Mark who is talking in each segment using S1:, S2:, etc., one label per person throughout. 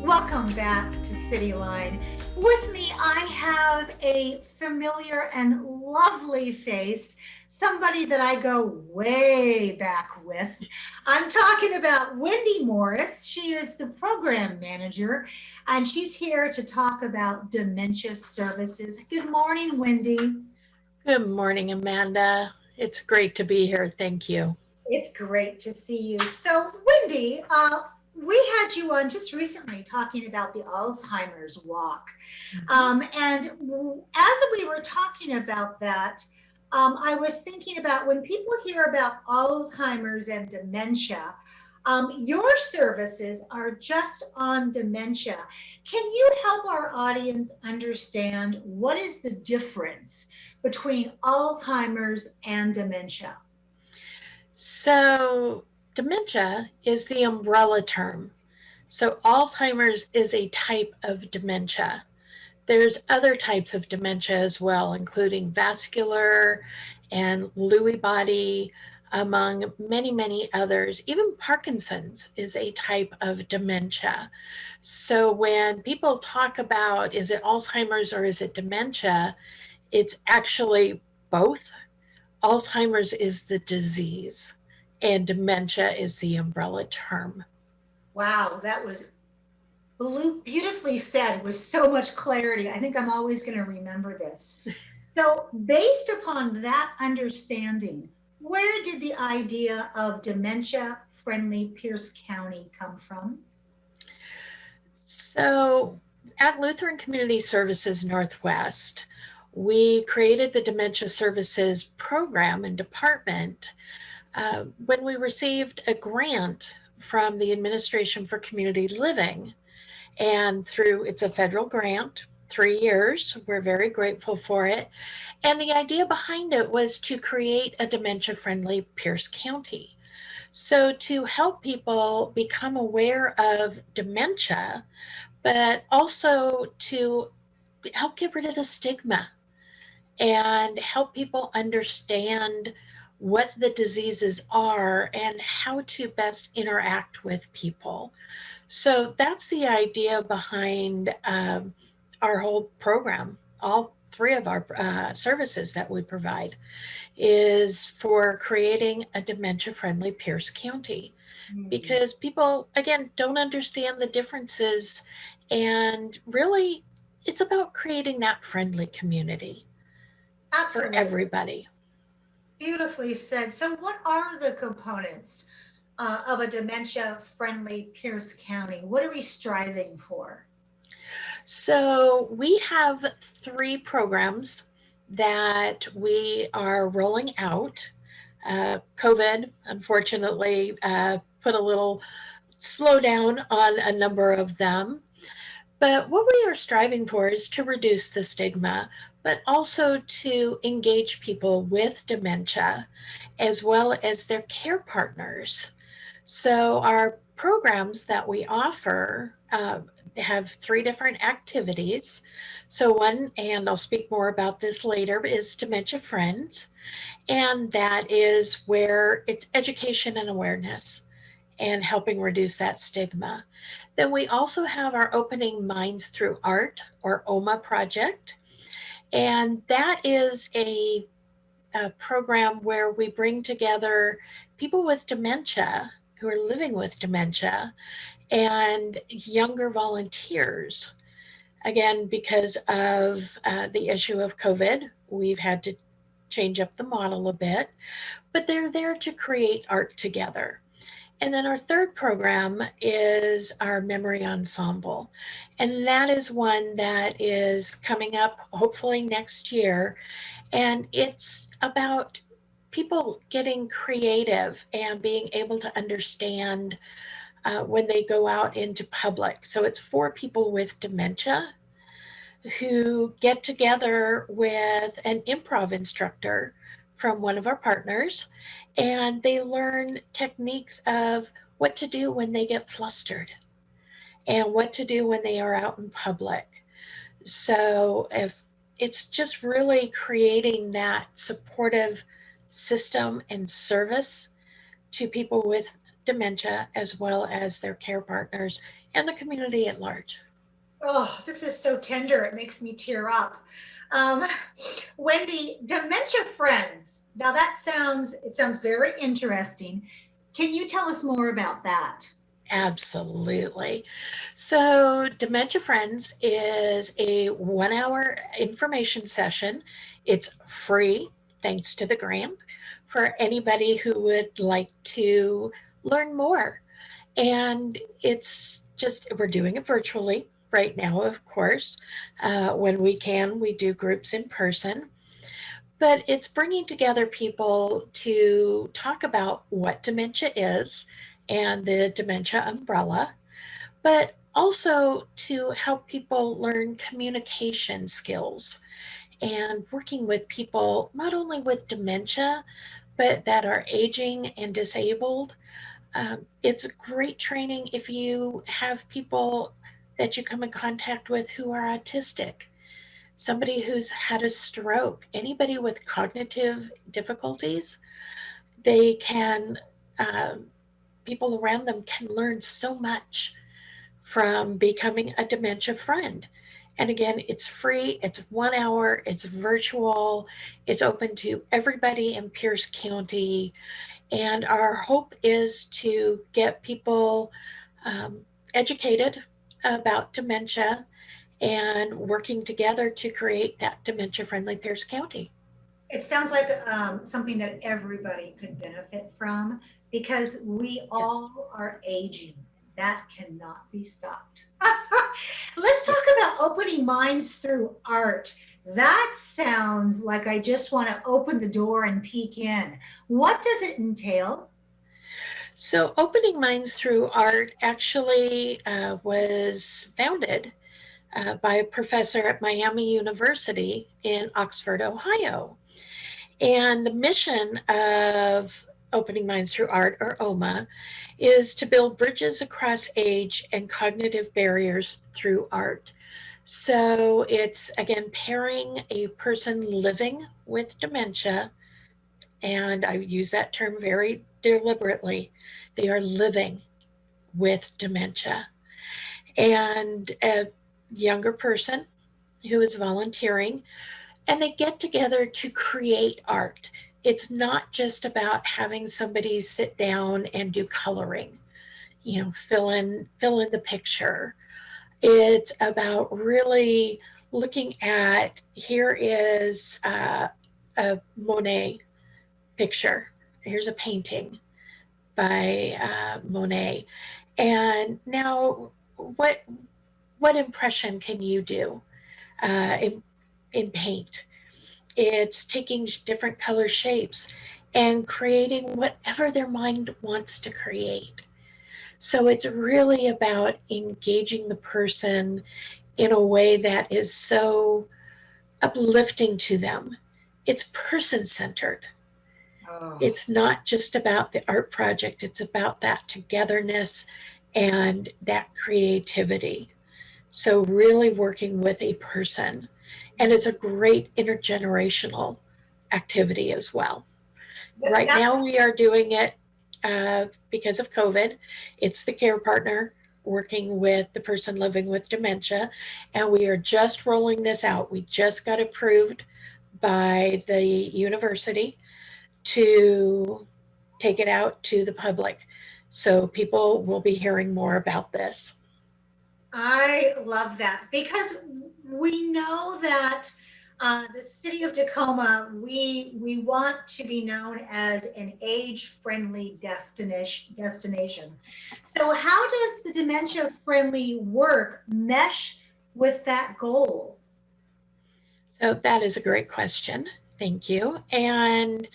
S1: Welcome back to Cityline. With me, I have a familiar and lovely face, somebody that I go way back with. I'm talking about Wendy Morris. She is the program manager, and she's here to talk about dementia services. Good morning, Wendy.
S2: Good morning, Amanda. It's great to be here. Thank you.
S1: It's great to see you. So, Wendy, we had you on just recently talking about the Alzheimer's walk. And as we were talking about that, I was thinking about when people hear about Alzheimer's and dementia, your services are just on dementia. Can you help our audience understand what is the difference between Alzheimer's and dementia?
S2: So, dementia is the umbrella term. So, Alzheimer's is a type of dementia. There's other types of dementia as well, including vascular and Lewy body, among many, many others. Even Parkinson's is a type of dementia. So, when people talk about is it Alzheimer's or is it dementia, it's actually both. Alzheimer's is the disease, and dementia is the umbrella term.
S1: Wow, that was beautifully said with so much clarity. I think I'm always going to remember this. So, based upon that understanding, where did the idea of Dementia Friendly Pierce County come from?
S2: So, at Lutheran Community Services Northwest, we created the Dementia Services Program and Department when we received a grant from the Administration for Community Living. And it's a federal grant, 3 years. We're very grateful for it. And the idea behind it was to create a dementia-friendly Pierce County. So to help people become aware of dementia, but also to help get rid of the stigma and help people understand what the diseases are and how to best interact with people. So that's the idea behind our whole program. All three of our services that we provide is for creating a dementia-friendly Pierce County. Because people, again, don't understand the differences, and really it's about creating that friendly community.
S1: Absolutely.
S2: For everybody.
S1: Beautifully said. So, what are the components of a dementia friendly Pierce County? What are we striving for?
S2: So, we have 3 programs that we are rolling out. COVID, unfortunately, put a little slowdown on a number of them. But what we are striving for is to reduce the stigma, but also to engage people with dementia as well as their care partners. So our programs that we offer have 3 different activities. So one, and I'll speak more about this later, is Dementia Friends. And that is where it's education and awareness and helping reduce that stigma. Then we also have our Opening Minds Through Art, or OMA project. And that is a program where we bring together people with dementia who are living with dementia and younger volunteers. Again, because of the issue of COVID, we've had to change up the model a bit, but they're there to create art together. And then our third program is our Memory Ensemble. And that is one that is coming up hopefully next year. And it's about people getting creative and being able to understand when they go out into public. So it's for people with dementia who get together with an improv instructor from one of our partners, and they learn techniques of what to do when they get flustered and what to do when they are out in public. So if it's just really creating that supportive system and service to people with dementia, as well as their care partners and the community at large.
S1: Oh, this is so tender. It makes me tear up. Um, Wendy, Dementia Friends. Now it sounds very interesting. Can you tell us more about that?
S2: Absolutely. So, Dementia Friends is a 1 hour information session. It's free, thanks to the grant, for anybody who would like to learn more. And we're doing it virtually right now, of course. When we can, we do groups in person. But it's bringing together people to talk about what dementia is and the dementia umbrella, but also to help people learn communication skills and working with people not only with dementia, but that are aging and disabled. It's a great training if you have people that you come in contact with who are autistic, somebody who's had a stroke, anybody with cognitive difficulties. They can, people around them can learn so much from becoming a dementia friend. And again, it's free, it's 1 hour, it's virtual, it's open to everybody in Pierce County. And our hope is to get people educated about dementia and working together to create that dementia friendly Pierce County.
S1: It sounds like something that everybody could benefit from because we all are aging. That cannot be stopped. Let's talk about opening minds through art. That sounds like I just want to open the door and peek in. What does it entail?
S2: So, Opening Minds Through Art actually was founded by a professor at Miami University in Oxford, Ohio. And the mission of Opening Minds Through Art, or OMA, is to build bridges across age and cognitive barriers through art. So it's, again, pairing a person living with dementia, and I use that term very deliberately. They are living with dementia. And a younger person who is volunteering, and they get together to create art. It's not just about having somebody sit down and do coloring, fill in the picture. It's about really looking at, here is a Monet picture. Here's a painting by Monet. And now what impression can you do in paint? It's taking different color shapes and creating whatever their mind wants to create. So it's really about engaging the person in a way that is so uplifting to them. It's person-centered. Oh. It's not just about the art project, it's about that togetherness and that creativity. So really working with a person. And it's a great intergenerational activity as well. Right now we are doing it because of COVID. It's the care partner working with the person living with dementia. And we are just rolling this out. We just got approved by the university to take it out to the public. So people will be hearing more about this.
S1: I love that because we know that the city of Tacoma, we want to be known as an age-friendly destination. So how does the dementia-friendly work mesh with that goal?
S2: So that is a great question. Thank you. And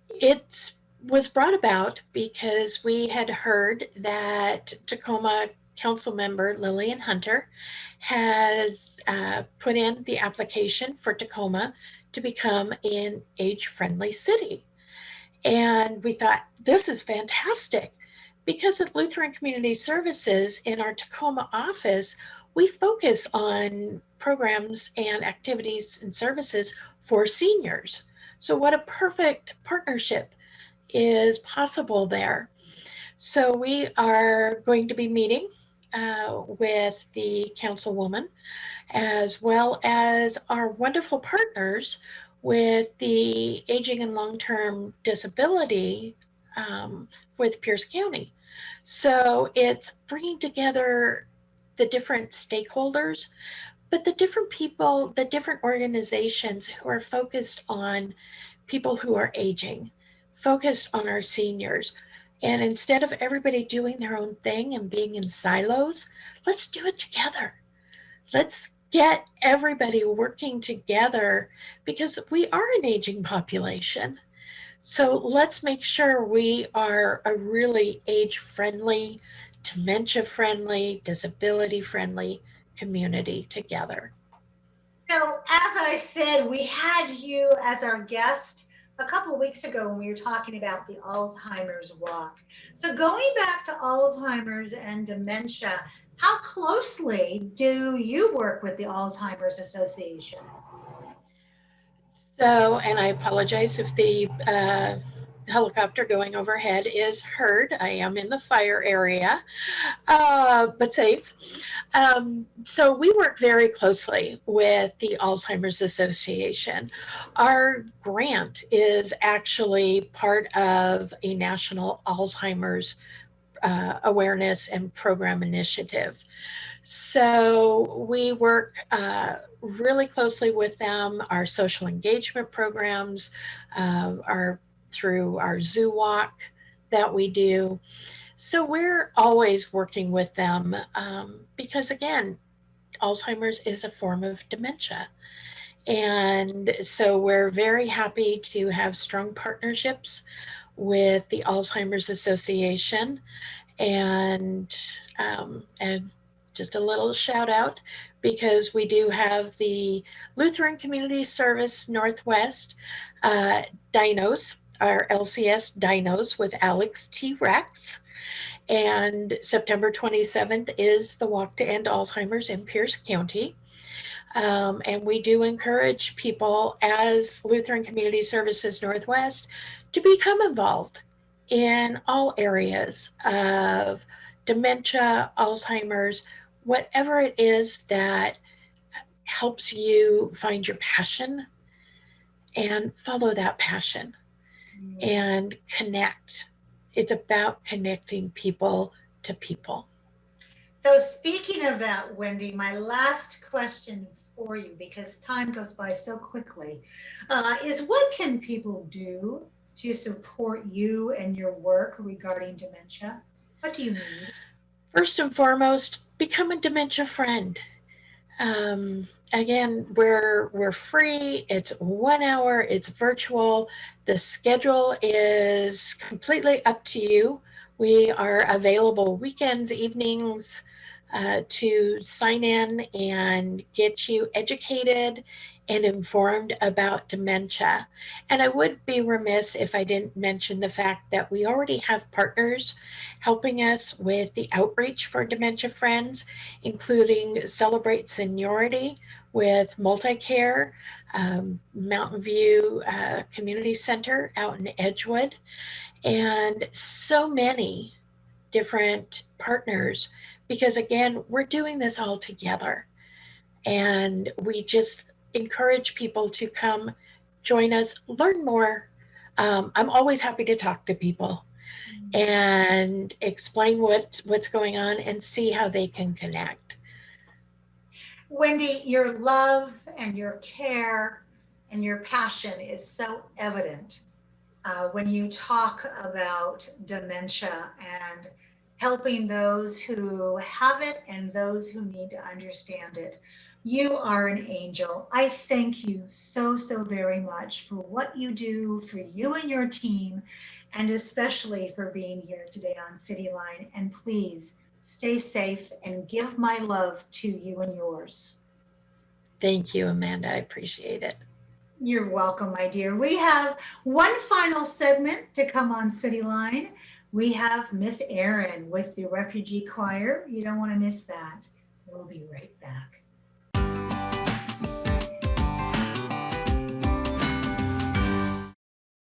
S2: it was brought about because we had heard that Tacoma Council member Lillian Hunter has put in the application for Tacoma to become an age-friendly city. And we thought, this is fantastic, because at Lutheran Community Services in our Tacoma office, we focus on programs and activities and services for seniors. So what a perfect partnership is possible there. So we are going to be meeting with the councilwoman, as well as our wonderful partners with the Aging and Long-Term Disability with Pierce County. So it's bringing together the different stakeholders, but the different people, the different organizations who are focused on people who are aging, focused on our seniors. And instead of everybody doing their own thing and being in silos, let's do it together. Let's get everybody working together because we are an aging population. So let's make sure we are a really age-friendly, dementia-friendly, disability-friendly community together.
S1: So as I said, we had you as our guest a couple of weeks ago when we were talking about the Alzheimer's walk. So going back to Alzheimer's and dementia, how closely do you work with the Alzheimer's Association?
S2: So, and I apologize if the helicopter going overhead is heard. I am in the fire area, but safe. So we work very closely with the Alzheimer's Association. Our grant is actually part of a national Alzheimer's awareness and program initiative. So we work really closely with them. Our social engagement programs are through our zoo walk that we do. So we're always working with them because, again, Alzheimer's is a form of dementia. And so we're very happy to have strong partnerships with the Alzheimer's Association. And just a little shout out because we do have the Lutheran Community Services Northwest dinos, our LCS dinos with Alex T. Rex. And September 27th is the Walk to End Alzheimer's in Pierce County. And we do encourage people as Lutheran Community Services Northwest to become involved in all areas of dementia, Alzheimer's, whatever it is that helps you find your passion and follow that passion and connect. It's about connecting people to people.
S1: So speaking of that, Wendy, my last question for you, because time goes by so quickly, is what can people do to support you and your work regarding dementia? What do you need?
S2: First and foremost, become a dementia friend. Again, we're free. It's 1 hour. It's virtual. The schedule is completely up to you. We are available weekends, evenings, to sign in and get you educated and informed about dementia. And I would be remiss if I didn't mention the fact that we already have partners helping us with the outreach for dementia friends, including Celebrate Seniority with Multicare, Mountain View Community Center out in Edgewood, and so many different partners, because again, we're doing this all together. And we just encourage people to come join us, learn more. I'm always happy to talk to people and explain what's going on and see how they can connect.
S1: Wendy, your love and your care and your passion is so evident when you talk about dementia and helping those who have it and those who need to understand it. You are an angel. I thank you so, so very much for what you do for you and your team, and especially for being here today on Cityline. And please stay safe and give my love to you and yours.
S2: Thank you, Amanda. I appreciate it.
S1: You're welcome, my dear. We have one final segment to come on Cityline. We have Miss Erin with the Refugee Choir. You don't want to miss that. We'll be right back.